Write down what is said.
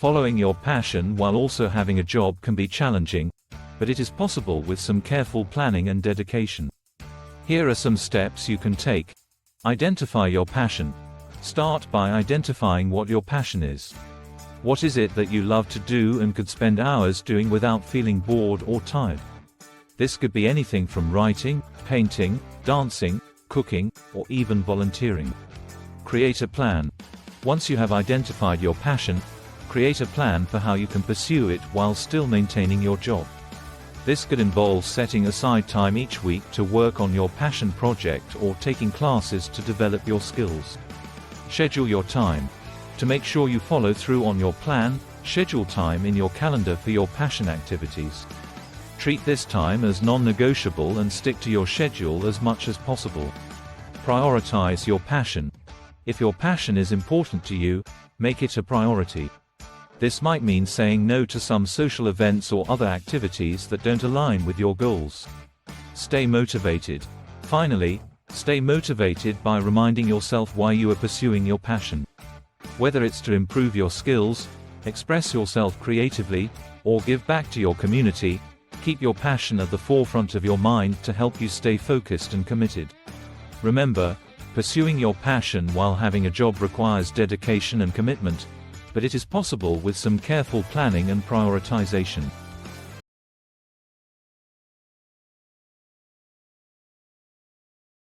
Following your passion while also having a job can be challenging, but it is possible with some careful planning and dedication. Here are some steps you can take. Identify your passion. Start by identifying what your passion is. What is it that you love to do and could spend hours doing without feeling bored or tired? This could be anything from writing, painting, dancing, cooking, or even volunteering. Create a plan. Once you have identified your passion, create a plan for how you can pursue it while still maintaining your job. This could involve setting aside time each week to work on your passion project or taking classes to develop your skills. Schedule your time. To make sure you follow through on your plan, schedule time in your calendar for your passion activities. Treat this time as non-negotiable and stick to your schedule as much as possible. Prioritize your passion. If your passion is important to you, make it a priority. This might mean saying no to some social events or other activities that don't align with your goals. Stay motivated. Finally, stay motivated by reminding yourself why you are pursuing your passion. Whether it's to improve your skills, express yourself creatively, or give back to your community, keep your passion at the forefront of your mind to help you stay focused and committed. Remember, pursuing your passion while having a job requires dedication and commitment, but it is possible with some careful planning and prioritization.